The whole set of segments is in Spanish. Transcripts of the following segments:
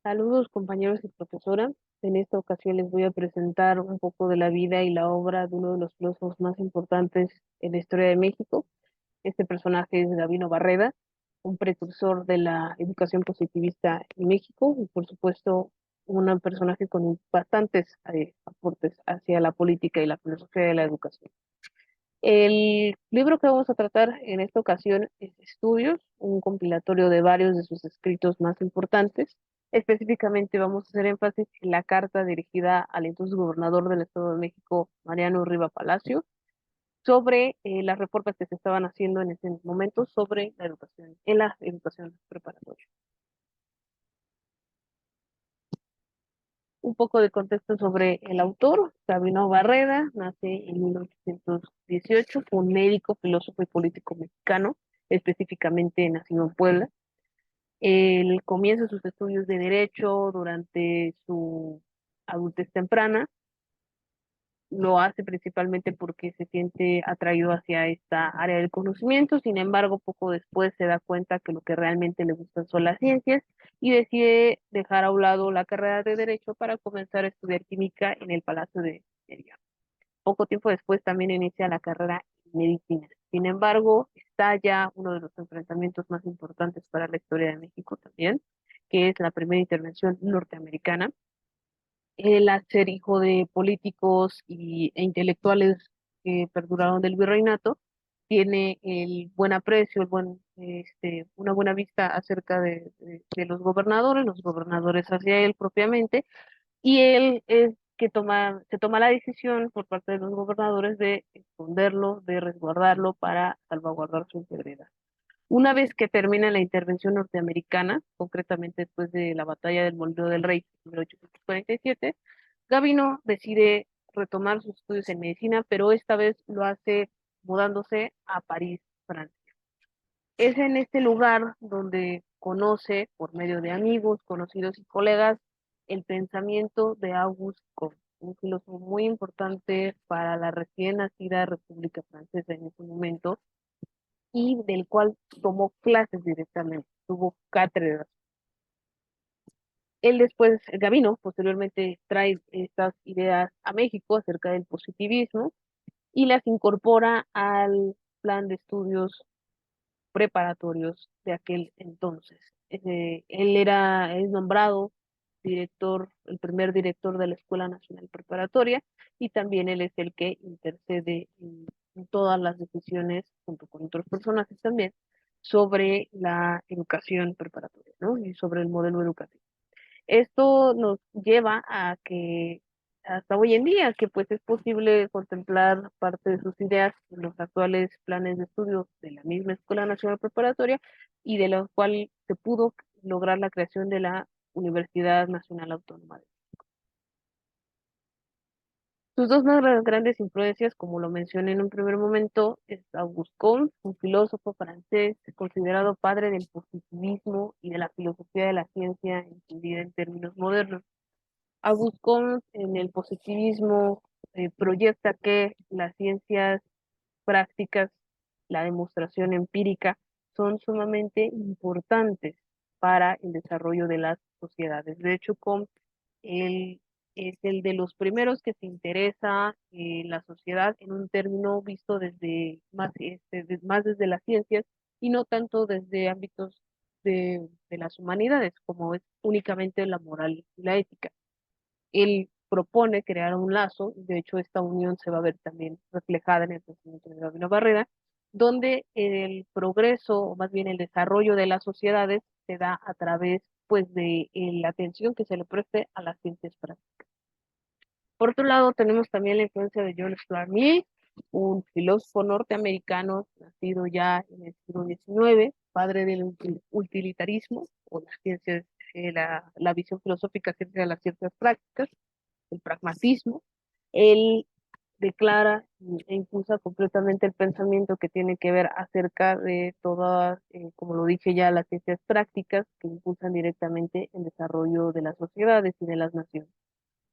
Saludos compañeros y profesora. En esta ocasión les voy a presentar un poco de la vida y la obra de uno de los filósofos más importantes en la historia de México. Este personaje es Gabino Barreda, un precursor de la educación positivista en México y por supuesto un personaje con bastantes aportes hacia la política y la filosofía de la educación. El libro que vamos a tratar en esta ocasión es Estudios, un compilatorio de varios de sus escritos más importantes. Específicamente vamos a hacer énfasis en la carta dirigida al entonces gobernador del Estado de México, Mariano Riva Palacio, sobre las reformas que se estaban haciendo en ese momento sobre la educación, en la educación preparatoria. Un poco de contexto sobre el autor. Sabino Barreda nace en 1818, fue un médico, filósofo y político mexicano, específicamente nacido en Puebla. Él comienza sus estudios de Derecho durante su adultez temprana. Lo hace principalmente porque se siente atraído hacia esta área del conocimiento. Sin embargo, poco después se da cuenta que lo que realmente le gustan son las ciencias y decide dejar a un lado la carrera de Derecho para comenzar a estudiar química en el Palacio de Minería. Poco tiempo después también inicia la carrera en medicina. Sin embargo, está ya uno de los enfrentamientos más importantes para la historia de México también, que es la primera intervención norteamericana. Él, al ser hijo de políticos e intelectuales que perduraron del virreinato, tiene el buen aprecio, una buena vista acerca de los gobernadores hacia él propiamente, y él es que se toma la decisión por parte de los gobernadores de esconderlo, de resguardarlo para salvaguardar su integridad. Una vez que termina la intervención norteamericana, concretamente después de la batalla del Molino del Rey en 1847, Gavino decide retomar sus estudios en medicina, pero esta vez lo hace mudándose a París, Francia. Es en este lugar donde conoce, por medio de amigos, conocidos y colegas, el pensamiento de Auguste Comte, un filósofo muy importante para la recién nacida República Francesa en ese momento, y del cual tomó clases directamente, tuvo cátedras. Él después, Gavino, posteriormente trae estas ideas a México acerca del positivismo y las incorpora al plan de estudios preparatorios de aquel entonces. Es nombrado director, el primer director de la Escuela Nacional Preparatoria, y también él es el que intercede en todas las decisiones, junto con otros personajes también, sobre la educación preparatoria, ¿no? Y sobre el modelo educativo. Esto nos lleva a que hasta hoy en día, que pues es posible contemplar parte de sus ideas en los actuales planes de estudio de la misma Escuela Nacional Preparatoria y de la cual se pudo lograr la creación de la Universidad Nacional Autónoma de México. Sus dos más grandes influencias, como lo mencioné en un primer momento, es Auguste Comte, un filósofo francés considerado padre del positivismo y de la filosofía de la ciencia entendida en términos modernos. Auguste Comte en el positivismo proyecta que las ciencias prácticas, la demostración empírica, son sumamente importantes para el desarrollo de las sociedades. De hecho, Comte él es el de los primeros que se interesa en la sociedad en un término visto más desde las ciencias y no tanto desde ámbitos de las humanidades, como es únicamente la moral y la ética. Él propone crear un lazo, de hecho esta unión se va a ver también reflejada en el pensamiento de Gabino Barreda, donde el progreso, o más bien el desarrollo de las sociedades, se da a través pues de la atención que se le preste a las ciencias prácticas. Por otro lado, tenemos también la influencia de John Stuart Mill, un filósofo norteamericano nacido ya en el siglo XIX, padre del utilitarismo o las ciencias, la visión filosófica acerca de las ciencias prácticas, el pragmatismo. Él declara e impulsa completamente el pensamiento que tiene que ver acerca de todas, como lo dije ya, las ciencias prácticas que impulsan directamente el desarrollo de las sociedades y de las naciones.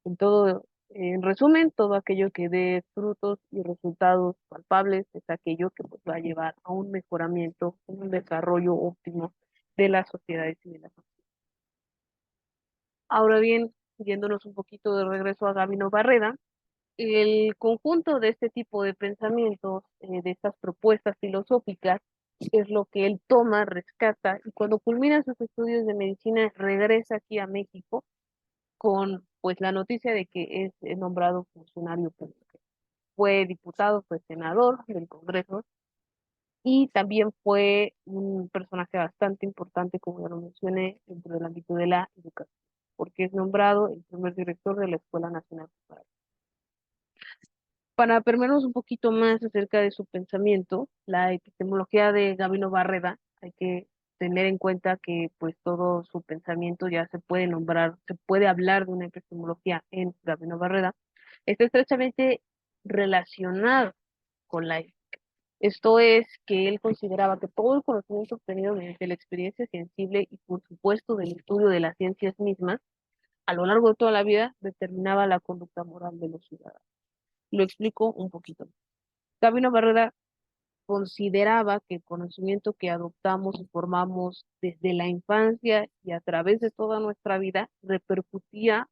En todo, en resumen, todo aquello que dé frutos y resultados palpables es aquello que pues, va a llevar a un mejoramiento, un desarrollo óptimo de las sociedades y de las naciones. Ahora bien, yéndonos un poquito de regreso a Gabino Barreda, el conjunto de este tipo de pensamientos, de estas propuestas filosóficas, es lo que él toma, rescata, y cuando culmina sus estudios de medicina, regresa aquí a México con pues la noticia de que es nombrado funcionario público. Fue diputado, fue senador del Congreso y también fue un personaje bastante importante, como ya lo mencioné, dentro del ámbito de la educación, porque es nombrado el primer director de la Escuela Nacional Preparatoria. Para permearnos un poquito más acerca de su pensamiento, la epistemología de Gabino Barreda, hay que tener en cuenta que pues todo su pensamiento ya se puede nombrar, se puede hablar de una epistemología en Gabino Barreda, está estrechamente relacionado con la ética. Esto es que él consideraba que todo el conocimiento obtenido mediante la experiencia sensible y por supuesto del estudio de las ciencias mismas, a lo largo de toda la vida, determinaba la conducta moral de los ciudadanos. Lo explico un poquito. Gabino Barreda consideraba que el conocimiento que adoptamos y formamos desde la infancia y a través de toda nuestra vida repercutía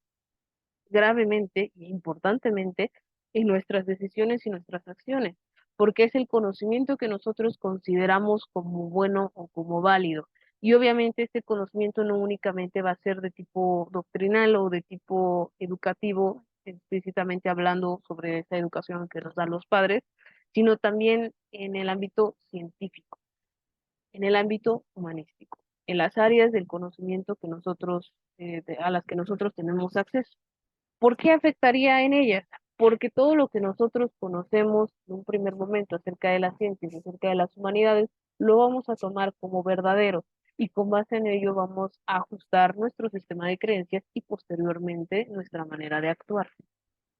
gravemente e importantemente en nuestras decisiones y nuestras acciones, porque es el conocimiento que nosotros consideramos como bueno o como válido. Y obviamente este conocimiento no únicamente va a ser de tipo doctrinal o de tipo educativo, explícitamente hablando sobre esa educación que nos dan los padres, sino también en el ámbito científico, en el ámbito humanístico, en las áreas del conocimiento que nosotros, a las que nosotros tenemos acceso. ¿Por qué afectaría en ellas? Porque todo lo que nosotros conocemos en un primer momento acerca de las ciencias, acerca de las humanidades, lo vamos a tomar como verdadero y con base en ello vamos a ajustar nuestro sistema de creencias y posteriormente nuestra manera de actuar.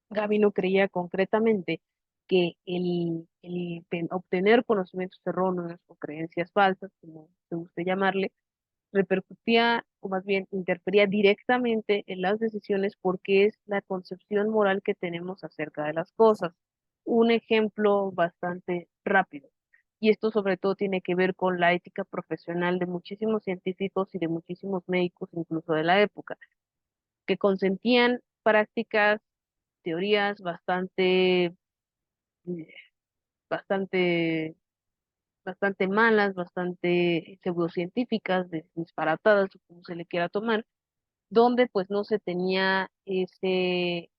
Gaby no creía concretamente que obtener conocimientos erróneos o creencias falsas, como te guste llamarle, repercutía, o más bien interfería directamente en las decisiones porque es la concepción moral que tenemos acerca de las cosas. Un ejemplo bastante rápido. Y esto sobre todo tiene que ver con la ética profesional de muchísimos científicos y de muchísimos médicos, incluso de la época, que consentían prácticas, teorías bastante, bastante malas, bastante pseudocientíficas, disparatadas, o como se le quiera tomar, donde pues no se tenía esa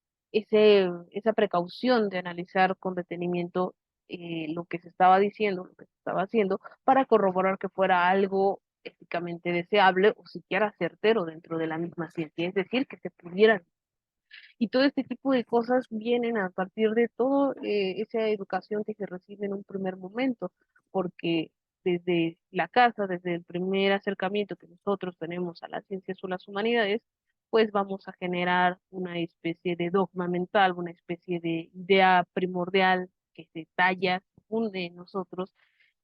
precaución de analizar con detenimiento lo que se estaba diciendo, lo que se estaba haciendo, para corroborar que fuera algo éticamente deseable o siquiera certero dentro de la misma ciencia, es decir, que se pudiera. Y todo este tipo de cosas vienen a partir de toda esa educación que se recibe en un primer momento, porque desde la casa, desde el primer acercamiento que nosotros tenemos a las ciencias o las humanidades, pues vamos a generar una especie de dogma mental, una especie de idea primordial que se talla, se funde en nosotros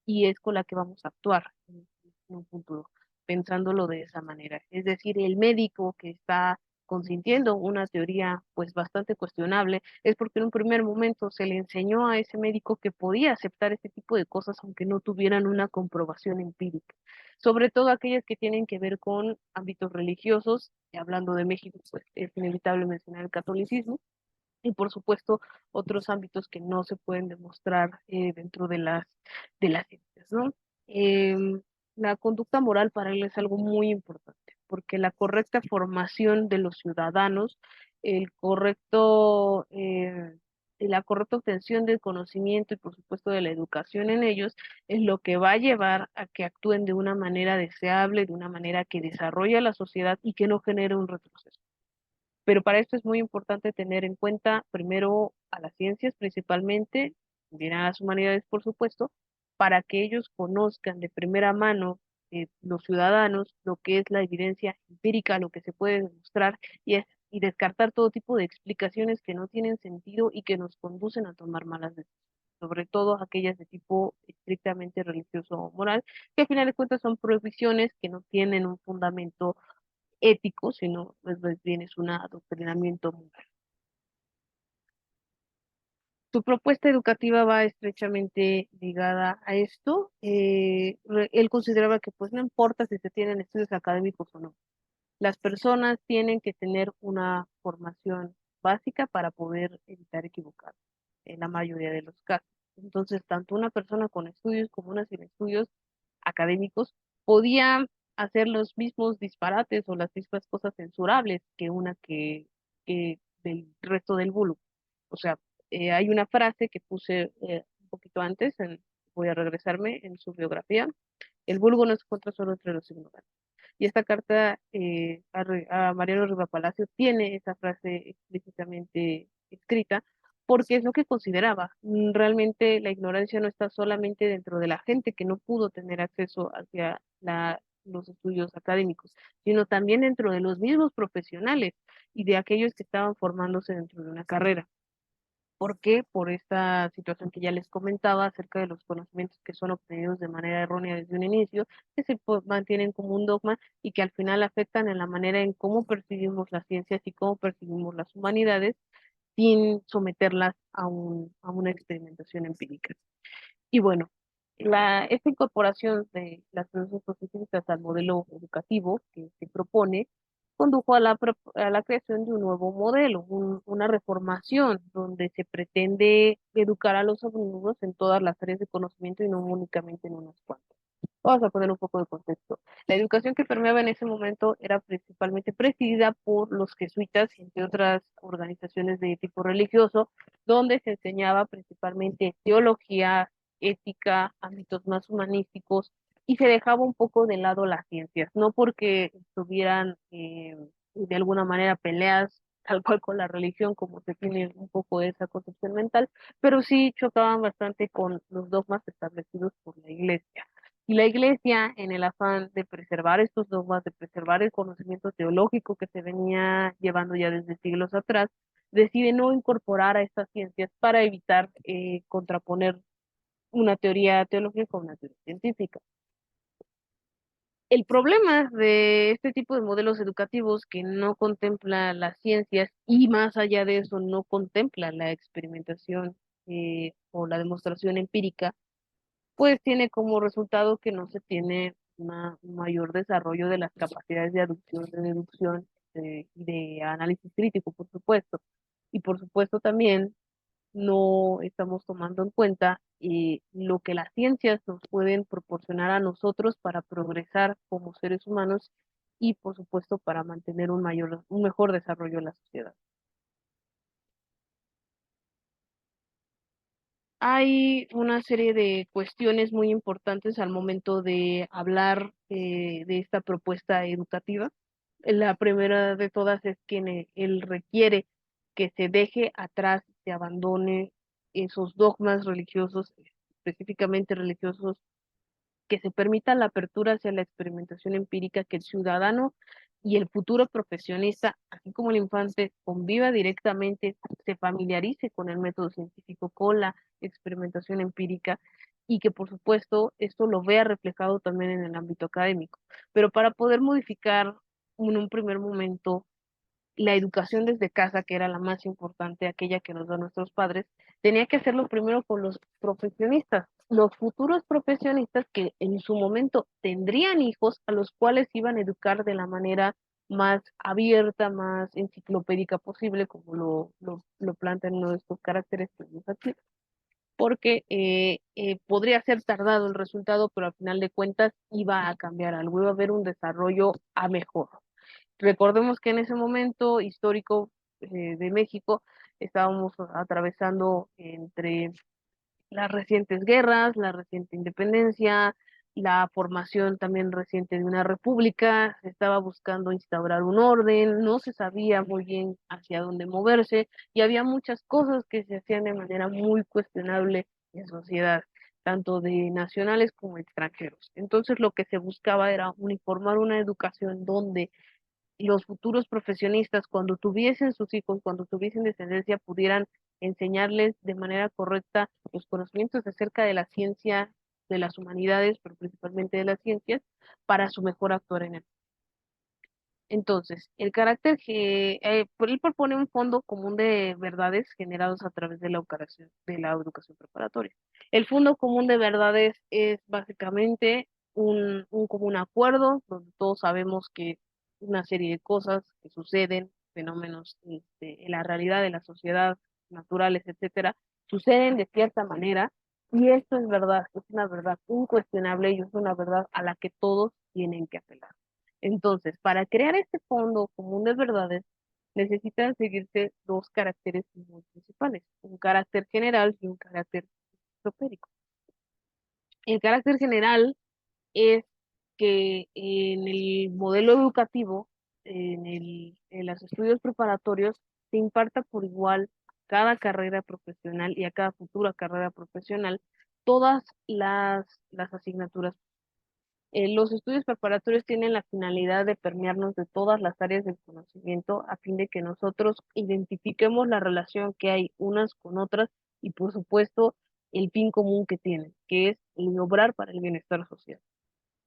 y es con la que vamos a actuar en un futuro, pensándolo de esa manera. Es decir, el médico que está consintiendo una teoría pues bastante cuestionable es porque en un primer momento se le enseñó a ese médico que podía aceptar este tipo de cosas aunque no tuvieran una comprobación empírica, sobre todo aquellas que tienen que ver con ámbitos religiosos, y hablando de México, pues es inevitable mencionar el catolicismo, y por supuesto otros ámbitos que no se pueden demostrar dentro de las ciencias, ¿no? Em, la conducta moral para él es algo muy importante, porque la correcta formación de los ciudadanos, el correcto, la correcta obtención del conocimiento y por supuesto de la educación en ellos es lo que va a llevar a que actúen de una manera deseable, de una manera que desarrolle a la sociedad y que no genere un retroceso. Pero para esto es muy importante tener en cuenta primero a las ciencias principalmente, también a las humanidades por supuesto, para que ellos conozcan de primera mano los ciudadanos lo que es la evidencia empírica, lo que se puede demostrar y descartar todo tipo de explicaciones que no tienen sentido y que nos conducen a tomar malas decisiones, sobre todo aquellas de tipo estrictamente religioso o moral, que al final de cuentas son prohibiciones que no tienen un fundamento ético, sino más bien es un adoctrinamiento moral. Tu propuesta educativa va estrechamente ligada a esto. Él consideraba que pues no importa si se tienen estudios académicos o no. Las personas tienen que tener una formación básica para poder evitar equivocar en la mayoría de los casos. Entonces, tanto una persona con estudios como una sin estudios académicos podía hacer los mismos disparates o las mismas cosas censurables que una que del resto del vulgo. O sea, hay una frase que puse un poquito antes, voy a regresarme en su biografía: el vulgo no se encuentra solo entre los ignorantes. Y esta carta a Mariano Riva Palacio tiene esa frase explícitamente escrita porque es lo que consideraba. Realmente la ignorancia no está solamente dentro de la gente que no pudo tener acceso hacia los estudios académicos, sino también dentro de los mismos profesionales y de aquellos que estaban formándose dentro de una carrera. ¿Por qué? Por esta situación que ya les comentaba acerca de los conocimientos que son obtenidos de manera errónea desde un inicio, que mantienen como un dogma y que al final afectan en la manera en cómo percibimos las ciencias y cómo percibimos las humanidades sin someterlas a una experimentación empírica. Y bueno, esta incorporación de las ciencias positivistas al modelo educativo que se propone condujo a a la creación de un nuevo modelo, una reformación donde se pretende educar a los alumnos en todas las áreas de conocimiento y no únicamente en unas cuantas. Vamos a poner un poco de contexto. La educación que permeaba en ese momento era principalmente presidida por los jesuitas y entre otras organizaciones de tipo religioso, donde se enseñaba principalmente teología, ética, ámbitos más humanísticos, y se dejaba un poco de lado las ciencias, no porque estuvieran de alguna manera peleas tal cual con la religión, como se tiene un poco esa concepción mental, pero sí chocaban bastante con los dogmas establecidos por la iglesia. Y la iglesia, en el afán de preservar estos dogmas, de preservar el conocimiento teológico que se venía llevando ya desde siglos atrás, decide no incorporar a estas ciencias para evitar contraponer una teoría teológica con una teoría científica. El problema de este tipo de modelos educativos que no contempla las ciencias y más allá de eso no contempla la experimentación o la demostración empírica, pues tiene como resultado que no se tiene un mayor desarrollo de las capacidades de aducción, de deducción y de análisis crítico, por supuesto. Y por supuesto también no estamos tomando en cuenta lo que las ciencias nos pueden proporcionar a nosotros para progresar como seres humanos y por supuesto para mantener un mejor desarrollo de la sociedad. Hay una serie de cuestiones muy importantes al momento de hablar de esta propuesta educativa. La primera de todas es que él requiere que se deje atrás, se abandone esos dogmas religiosos, específicamente religiosos, que se permita la apertura hacia la experimentación empírica, que el ciudadano y el futuro profesionista, así como el infante, conviva directamente, se familiarice con el método científico, con la experimentación empírica y que por supuesto esto lo vea reflejado también en el ámbito académico. Pero para poder modificar en un primer momento la educación desde casa, que era la más importante, aquella que nos dan nuestros padres, tenía que hacerlo primero con los profesionistas, los futuros profesionistas que en su momento tendrían hijos a los cuales iban a educar de la manera más abierta, más enciclopédica posible, como lo plantean uno de estos caracteres que vemos aquí, porque podría ser tardado el resultado, pero al final de cuentas iba a cambiar algo, iba a haber un desarrollo a mejor. Recordemos que en ese momento histórico de México estábamos atravesando entre las recientes guerras, la reciente independencia, la formación también reciente de una república, se estaba buscando instaurar un orden, no se sabía muy bien hacia dónde moverse y había muchas cosas que se hacían de manera muy cuestionable en sociedad, tanto de nacionales como extranjeros. Entonces lo que se buscaba era uniformar una educación donde los futuros profesionistas, cuando tuviesen sus hijos, cuando tuviesen descendencia, pudieran enseñarles de manera correcta los conocimientos acerca de la ciencia, de las humanidades, pero principalmente de las ciencias, para su mejor actuar en él. Entonces, el carácter que él propone un fondo común de verdades generados a través de la educación preparatoria. El fondo común de verdades es básicamente un común acuerdo, donde todos sabemos que una serie de cosas que suceden, fenómenos en la realidad de la sociedad, naturales, etcétera, suceden de cierta manera, y esto es verdad, es una verdad incuestionable y es una verdad a la que todos tienen que apelar. Entonces, para crear este fondo común de verdades, necesitan seguirse dos caracteres muy principales, un carácter general y un carácter enciclopédico. El carácter general es que en el modelo educativo, en los estudios preparatorios, se imparta por igual cada carrera profesional y a cada futura carrera profesional todas las asignaturas. Los estudios preparatorios tienen la finalidad de permearnos de todas las áreas del conocimiento a fin de que nosotros identifiquemos la relación que hay unas con otras y, por supuesto, el fin común que tienen, que es el obrar para el bienestar social.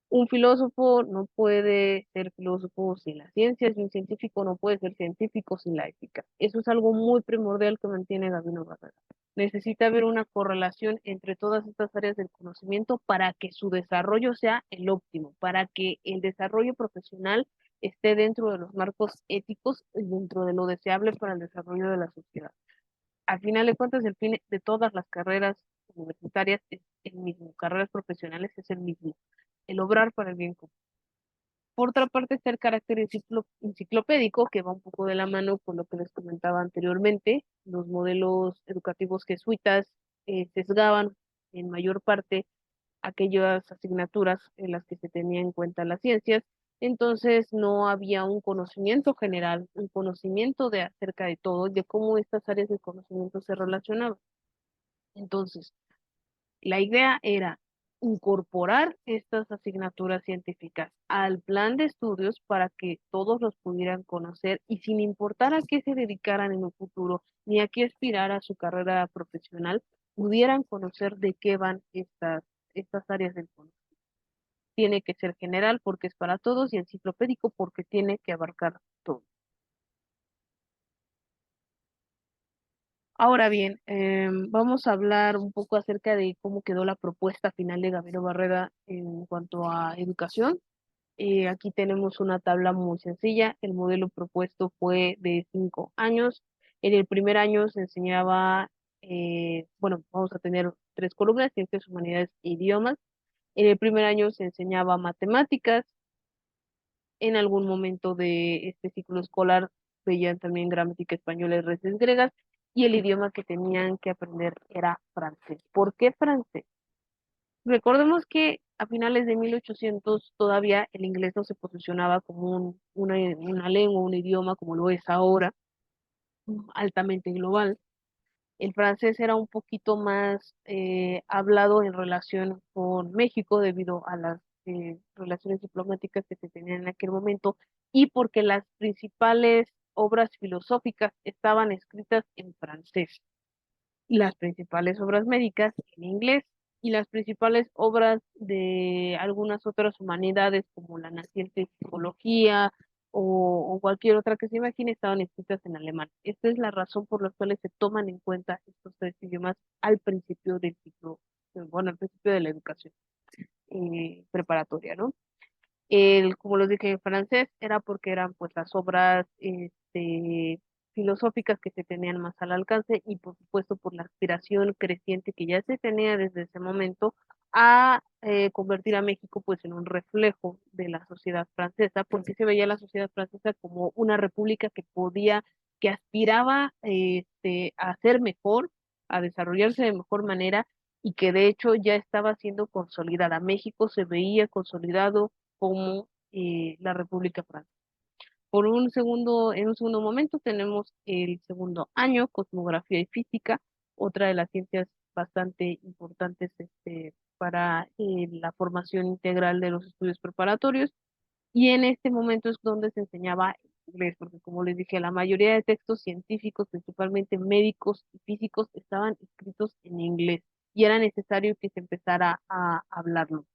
Un filósofo no puede ser filósofo sin las ciencias y un científico no puede ser científico sin la ética. Eso es algo muy primordial que mantiene Gabino Barrera. Necesita haber una correlación entre todas estas áreas del conocimiento para que su desarrollo sea el óptimo, para que el desarrollo profesional esté dentro de los marcos éticos y dentro de lo deseable para el desarrollo de la sociedad. Al final de cuentas, el fin de todas las carreras universitarias es el mismo, carreras profesionales es el mismo, el obrar para el bien común. Por otra parte está el carácter enciclopédico, que va un poco de la mano con lo que les comentaba anteriormente. Los modelos educativos jesuitas sesgaban en mayor parte aquellas asignaturas en las que se tenía en cuenta las ciencias, entonces no había un conocimiento general, un conocimiento de acerca de todo, de cómo estas áreas de conocimiento se relacionaban. Entonces, la idea era incorporar estas asignaturas científicas al plan de estudios para que todos los pudieran conocer y sin importar a qué se dedicaran en un futuro ni a qué aspirara a su carrera profesional, pudieran conocer de qué van estas áreas del conocimiento. Tiene que ser general porque es para todos y enciclopédico porque tiene que abarcar todo. Ahora bien, vamos a hablar un poco acerca de cómo quedó la propuesta final de Gabriel Barreda en cuanto a educación. Aquí tenemos una tabla muy sencilla. El modelo propuesto fue de 5 años. En el primer año se enseñaba, bueno, vamos a tener 3 columnas, ciencias, humanidades e idiomas. En el primer año se enseñaba matemáticas. En algún momento de este ciclo escolar veían también gramática española y raíces griegas, y el idioma que tenían que aprender era francés. ¿Por qué francés? Recordemos que a finales de 1800 todavía el inglés no se posicionaba como una lengua, un idioma como lo es ahora, altamente global. El francés era un poquito más hablado en relación con México debido a las relaciones diplomáticas que se tenían en aquel momento y porque las principales obras filosóficas estaban escritas en francés, las principales obras médicas en inglés y las principales obras de algunas otras humanidades como la naciente psicología o cualquier otra que se imagine estaban escritas en alemán. Esta es la razón por la cual se toman en cuenta estos 3 idiomas al principio del ciclo, bueno, al principio de la educación preparatoria, ¿no? Como los dije en francés, era porque eran pues las obras filosóficas que se tenían más al alcance y por supuesto por la aspiración creciente que ya se tenía desde ese momento a convertir a México pues en un reflejo de la sociedad francesa, porque se veía la sociedad francesa como una república que podía, que aspiraba a ser mejor, a desarrollarse de mejor manera y que de hecho ya estaba siendo consolidada. México se veía consolidado como la República Francesa. En un segundo momento tenemos el segundo año, cosmografía y física, otra de las ciencias bastante importantes para la formación integral de los estudios preparatorios. Y en este momento es donde se enseñaba inglés, porque como les dije, la mayoría de textos científicos, principalmente médicos y físicos, estaban escritos en inglés y era necesario que se empezara a hablarlo.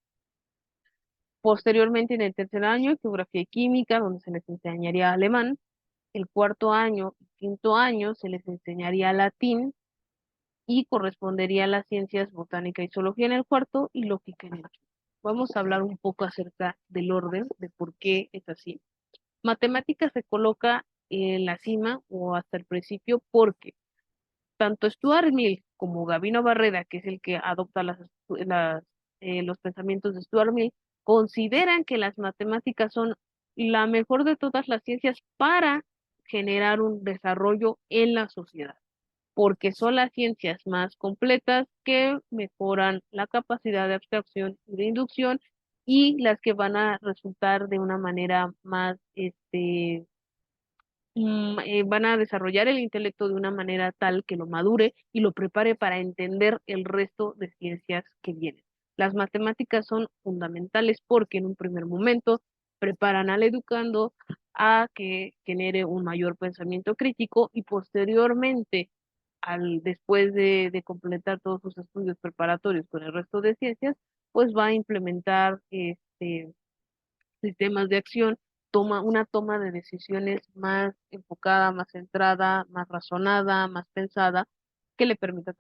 Posteriormente, en el tercer año, geografía y química, donde se les enseñaría alemán. El cuarto año y quinto año se les enseñaría latín y correspondería a las ciencias botánica y zoología en el cuarto y lógica en el quinto. Vamos a hablar un poco acerca del orden, de por qué es así. Matemáticas se coloca en la cima o hasta el principio porque tanto Stuart Mill como Gabino Barreda, que es el que adopta los pensamientos de Stuart Mill, consideran que las matemáticas son la mejor de todas las ciencias para generar un desarrollo en la sociedad, porque son las ciencias más completas que mejoran la capacidad de abstracción y de inducción y las que van a resultar de una manera más van a desarrollar el intelecto de una manera tal que lo madure y lo prepare para entender el resto de ciencias que vienen. Las matemáticas son fundamentales porque en un primer momento preparan al educando a que genere un mayor pensamiento crítico y posteriormente, después de completar todos sus estudios preparatorios con el resto de ciencias, pues va a implementar sistemas de acción, una toma de decisiones más enfocada, más centrada, más razonada, más pensada, que le permita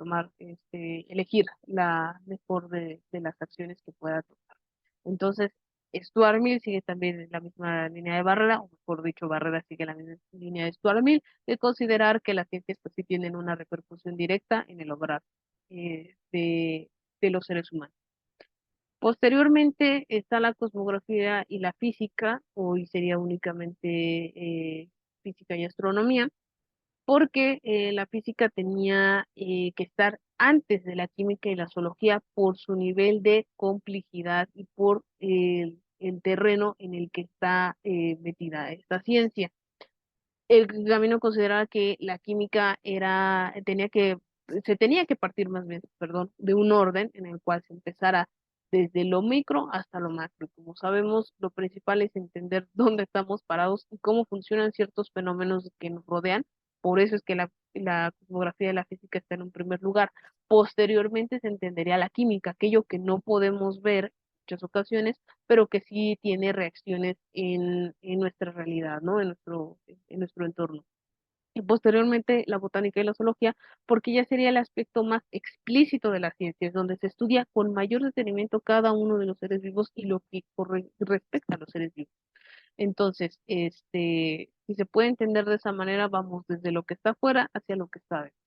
elegir la mejor de las acciones que pueda tomar. Entonces, Stuart Mill sigue también en la misma línea de Barrera, o mejor dicho, Barrera sigue la misma línea de Stuart Mill, de considerar que las ciencias pues sí tienen una repercusión directa en el obrar de los seres humanos. Posteriormente está la cosmografía y la física, hoy sería únicamente física y astronomía, porque la física tenía que estar antes de la química y la zoología por su nivel de complejidad y por el terreno en el que está metida esta ciencia. El camino consideraba que la química se tenía que partir más bien, perdón, de un orden en el cual se empezara desde lo micro hasta lo macro. Como sabemos, lo principal es entender dónde estamos parados y cómo funcionan ciertos fenómenos que nos rodean. Por eso es que la cosmografía de la física está en un primer lugar. Posteriormente se entendería la química, aquello que no podemos ver en muchas ocasiones, pero que sí tiene reacciones en nuestra realidad, ¿no? En nuestro entorno. Y posteriormente la botánica y la zoología, porque ya sería el aspecto más explícito de las ciencias, donde se estudia con mayor detenimiento cada uno de los seres vivos y lo que respecta a los seres vivos. Entonces, si se puede entender de esa manera, vamos desde lo que está afuera hacia lo que está dentro.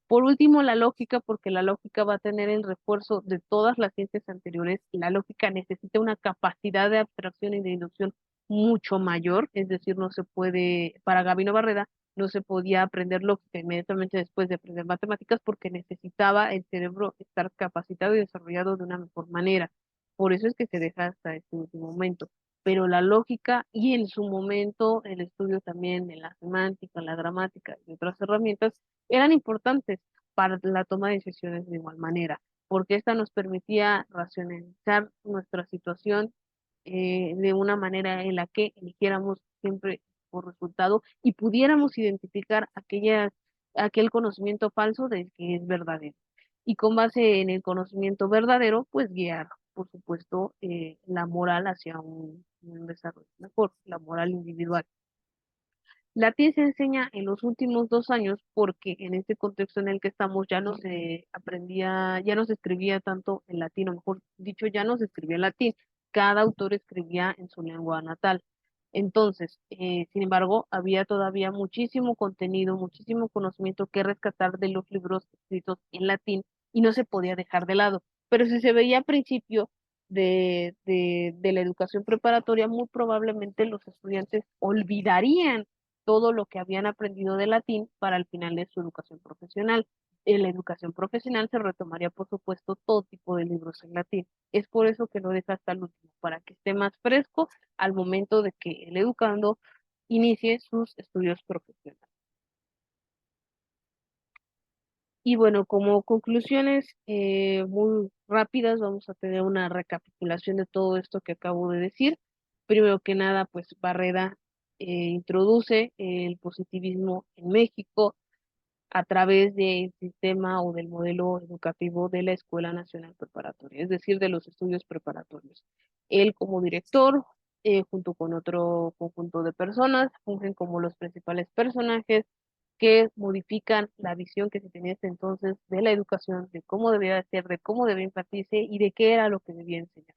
Por último, la lógica, porque la lógica va a tener el refuerzo de todas las ciencias anteriores. La lógica necesita una capacidad de abstracción y de inducción mucho mayor, es decir, no se puede, para Gabino Barreda, no se podía aprender lógica inmediatamente después de aprender matemáticas porque necesitaba el cerebro estar capacitado y desarrollado de una mejor manera. Por eso es que se deja hasta este último momento. Pero la lógica y en su momento el estudio también de la semántica, la gramática y otras herramientas eran importantes para la toma de decisiones de igual manera, porque esta nos permitía racionalizar nuestra situación de una manera en la que eligiéramos siempre por resultado y pudiéramos identificar aquel conocimiento falso del que es verdadero. Y con base en el conocimiento verdadero, pues guiar, por supuesto, la moral hacia un desarrollo mejor, la moral individual. Latín se enseña en los últimos 2 años porque en este contexto en el que estamos ya no se aprendía, ya no se escribía tanto en latín, o mejor dicho, ya no se escribía en latín. Cada autor escribía en su lengua natal. Entonces, sin embargo, había todavía muchísimo contenido, muchísimo conocimiento que rescatar de los libros escritos en latín y no se podía dejar de lado. Pero si se veía a principio de la educación preparatoria, muy probablemente los estudiantes olvidarían todo lo que habían aprendido de latín para el final de su educación profesional. En la educación profesional se retomaría, por supuesto, todo tipo de libros en latín. Es por eso que lo deja hasta el último, para que esté más fresco al momento de que el educando inicie sus estudios profesionales. Y bueno, como conclusiones muy rápidas, vamos a tener una recapitulación de todo esto que acabo de decir. Primero que nada, pues Barreda introduce el positivismo en México a través del sistema o del modelo educativo de la Escuela Nacional Preparatoria, es decir, de los estudios preparatorios. Él como director, junto con otro conjunto de personas, fungen como los principales personajes que modifican la visión que se tenía hasta entonces de la educación, de cómo debía ser, de cómo debía impartirse y de qué era lo que debía enseñar.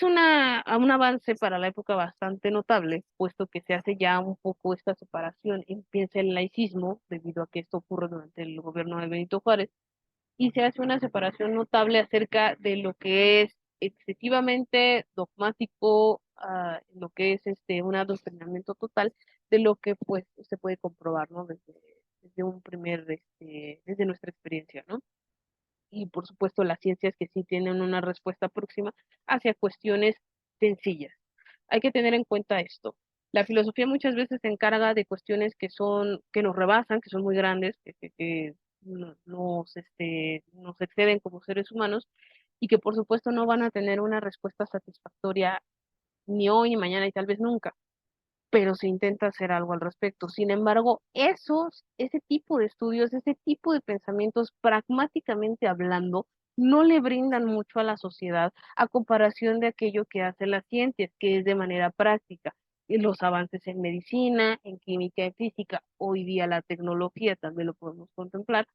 un avance para la época bastante notable, puesto que se hace ya un poco esta separación, empieza el laicismo, debido a que esto ocurre durante el gobierno de Benito Juárez, y se hace una separación notable acerca de lo que es excesivamente dogmático, lo que es un adoctrinamiento total de lo que pues se puede comprobar, ¿no? Desde un primer, desde nuestra experiencia, ¿no? Y por supuesto las ciencias que sí tienen una respuesta próxima hacia cuestiones sencillas. Hay que tener en cuenta esto. La filosofía muchas veces se encarga de cuestiones que nos rebasan, que son muy grandes, que nos exceden como seres humanos y que por supuesto no van a tener una respuesta satisfactoria ni hoy, ni mañana y tal vez nunca, pero se intenta hacer algo al respecto. Sin embargo, ese tipo de estudios, ese tipo de pensamientos, pragmáticamente hablando, no le brindan mucho a la sociedad a comparación de aquello que hace la ciencia, que es de manera práctica. Y los avances en medicina, en química, en física, hoy día la tecnología también lo podemos contemplar,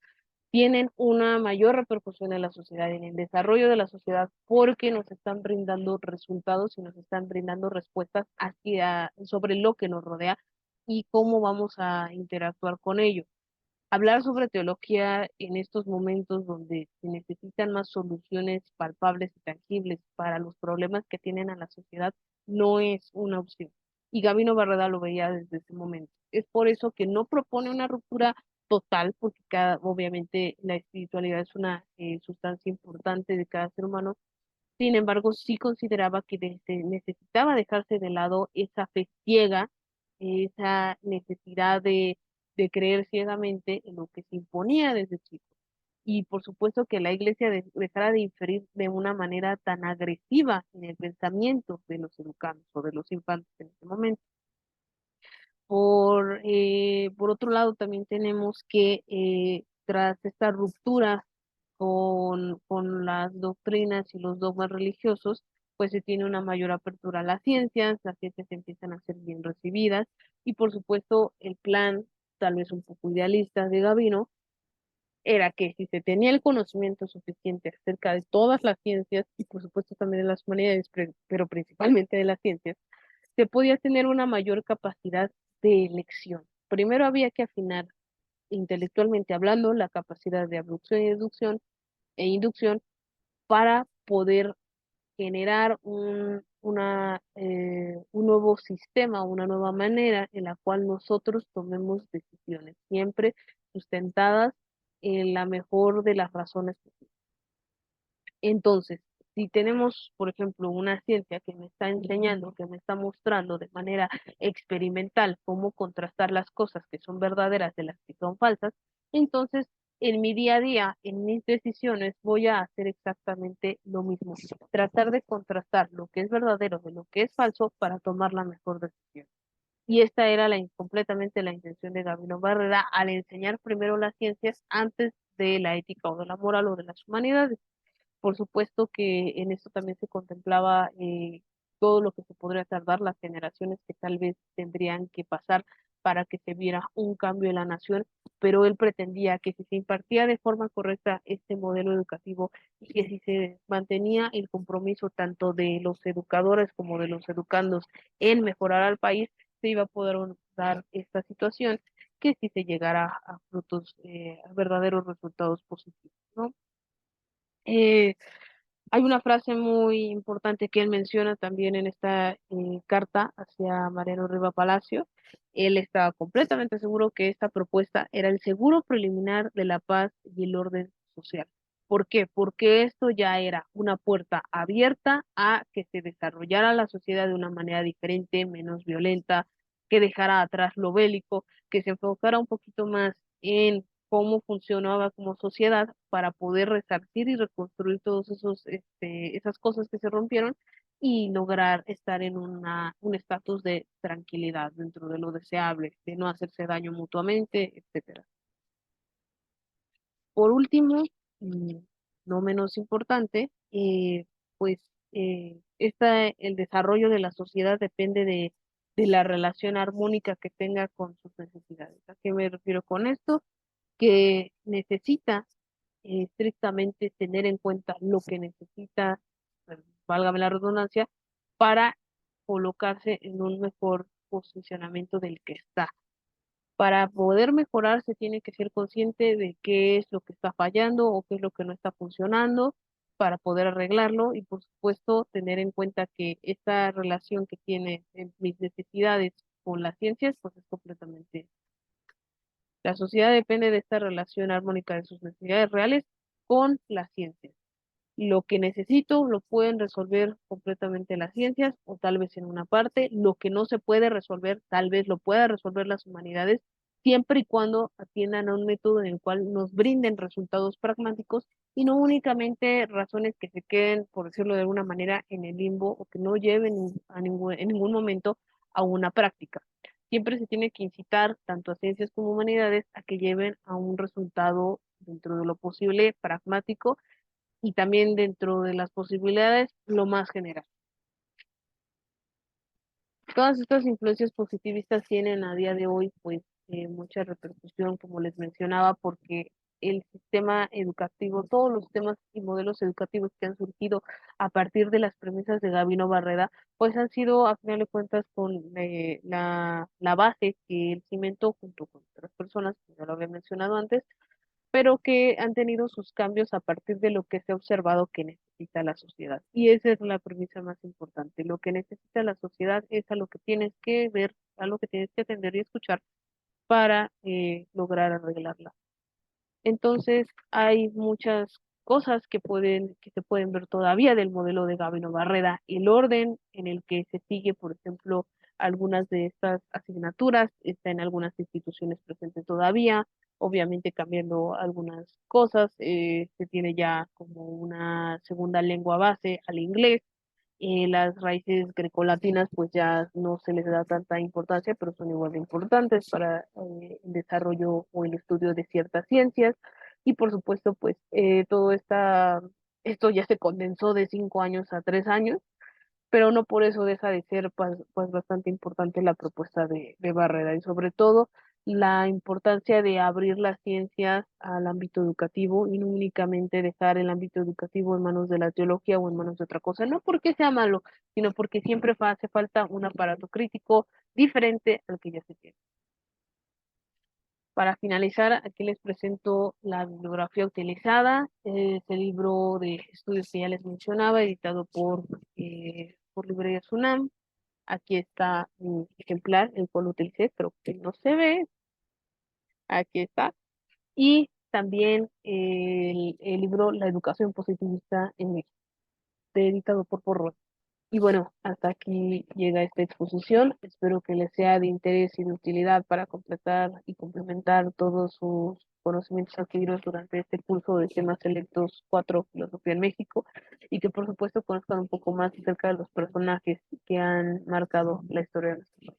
tienen una mayor repercusión en la sociedad, en el desarrollo de la sociedad, porque nos están brindando resultados y nos están brindando respuestas sobre lo que nos rodea y cómo vamos a interactuar con ello. Hablar sobre teología en estos momentos donde se necesitan más soluciones palpables y tangibles para los problemas que tienen a la sociedad no es una opción. Y Gabino Barreda lo veía desde ese momento. Es por eso que no propone una ruptura total, porque obviamente la espiritualidad es una sustancia importante de cada ser humano. Sin embargo, sí consideraba que necesitaba dejarse de lado esa fe ciega, esa necesidad de creer ciegamente en lo que se imponía desde chico. Y por supuesto que la iglesia dejara de inferir de una manera tan agresiva en el pensamiento de los educandos o de los infantes en ese momento. Por otro lado, también tenemos que tras esta ruptura con las doctrinas y los dogmas religiosos, pues se tiene una mayor apertura a las ciencias empiezan a ser bien recibidas y por supuesto el plan, tal vez un poco idealista de Gavino, era que si se tenía el conocimiento suficiente acerca de todas las ciencias y por supuesto también de las humanidades, pero principalmente de las ciencias, se podía tener una mayor capacidad de elección. Primero había que afinar intelectualmente hablando la capacidad de abducción y deducción e inducción para poder generar un nuevo sistema, una nueva manera en la cual nosotros tomemos decisiones, siempre sustentadas en la mejor de las razones posibles. Entonces, si tenemos, por ejemplo, una ciencia que me está enseñando, que me está mostrando de manera experimental cómo contrastar las cosas que son verdaderas de las que son falsas, entonces en mi día a día, en mis decisiones, voy a hacer exactamente lo mismo. Tratar de contrastar lo que es verdadero de lo que es falso para tomar la mejor decisión. Y esta era completamente la intención de Gabino Barrera al enseñar primero las ciencias antes de la ética o de la moral o de las humanidades. Por supuesto que en esto también se contemplaba todo lo que se podría tardar, las generaciones que tal vez tendrían que pasar para que se viera un cambio en la nación, pero él pretendía que si se impartía de forma correcta este modelo educativo y que si se mantenía el compromiso tanto de los educadores como de los educandos en mejorar al país, se iba a poder dar esta situación que si se llegara a frutos, a verdaderos resultados positivos, ¿no? Eh, Hay una frase muy importante que él menciona también en esta carta hacia Mariano Riva Palacio. Él estaba completamente seguro que esta propuesta era el seguro preliminar de la paz y el orden social. ¿Por qué? Porque esto ya era una puerta abierta a que se desarrollara la sociedad de una manera diferente, menos violenta, que dejara atrás lo bélico, que se enfocara un poquito más en cómo funcionaba como sociedad para poder resarcir y reconstruir todos esas cosas que se rompieron y lograr estar en un estatus de tranquilidad dentro de lo deseable, de no hacerse daño mutuamente, etcétera. Por último, y no menos importante, pues el desarrollo de la sociedad depende de la relación armónica que tenga con sus necesidades. ¿A qué me refiero con esto? Que necesita estrictamente tener en cuenta lo que necesita válgame la redundancia, para colocarse en un mejor posicionamiento del que está. Para poder mejorar se tiene que ser consciente de qué es lo que está fallando o qué es lo que no está funcionando para poder arreglarlo y por supuesto tener en cuenta que esta relación que tiene mis necesidades con las ciencias pues es completamente. La sociedad depende de esta relación armónica de sus necesidades reales con las ciencias. Lo que necesito lo pueden resolver completamente las ciencias o tal vez en una parte. Lo que no se puede resolver, tal vez lo pueda resolver las humanidades, siempre y cuando atiendan a un método en el cual nos brinden resultados pragmáticos y no únicamente razones que se queden, por decirlo de alguna manera, en el limbo o que no lleven en ningún momento a una práctica. Siempre se tiene que incitar tanto a ciencias como humanidades a que lleven a un resultado dentro de lo posible pragmático y también dentro de las posibilidades lo más general. Todas estas influencias positivistas tienen a día de hoy pues mucha repercusión, como les mencionaba, porque el sistema educativo, todos los sistemas y modelos educativos que han surgido a partir de las premisas de Gabino Barreda, pues han sido, a final de cuentas, con la base que el cimento junto con otras personas, como ya lo había mencionado antes, pero que han tenido sus cambios a partir de lo que se ha observado que necesita la sociedad. Y esa es la premisa más importante. Lo que necesita la sociedad es a lo que tienes que ver, a lo que tienes que atender y escuchar para lograr arreglarla. Entonces, hay muchas cosas que se pueden ver todavía del modelo de Gabino Barreda. El orden en el que se sigue, por ejemplo, algunas de estas asignaturas está en algunas instituciones presentes todavía, obviamente cambiando algunas cosas. Se tiene ya como una segunda lengua base al inglés. Las raíces grecolatinas pues ya no se les da tanta importancia, pero son igual de importantes para el desarrollo o el estudio de ciertas ciencias. Y por supuesto, pues esto ya se condensó de 5 años a 3 años, pero no por eso deja de ser pues bastante importante la propuesta de Barrera y sobre todo la importancia de abrir las ciencias al ámbito educativo y no únicamente dejar el ámbito educativo en manos de la teología o en manos de otra cosa, no porque sea malo, sino porque siempre hace falta un aparato crítico diferente al que ya se tiene. Para finalizar, aquí les presento la bibliografía utilizada, este libro de estudios que ya les mencionaba, editado por Librerías UNAM. Aquí está mi ejemplar, el cual utilicé, pero que no se ve. Aquí está. Y también el libro La educación positivista en México, editado por Porro. Y bueno, hasta aquí llega esta exposición. Espero que les sea de interés y de utilidad para completar y complementar todos sus conocimientos adquiridos durante este curso de temas selectos 4 Filosofía en México y que por supuesto conozcan un poco más acerca de los personajes que han marcado la historia de nuestro país.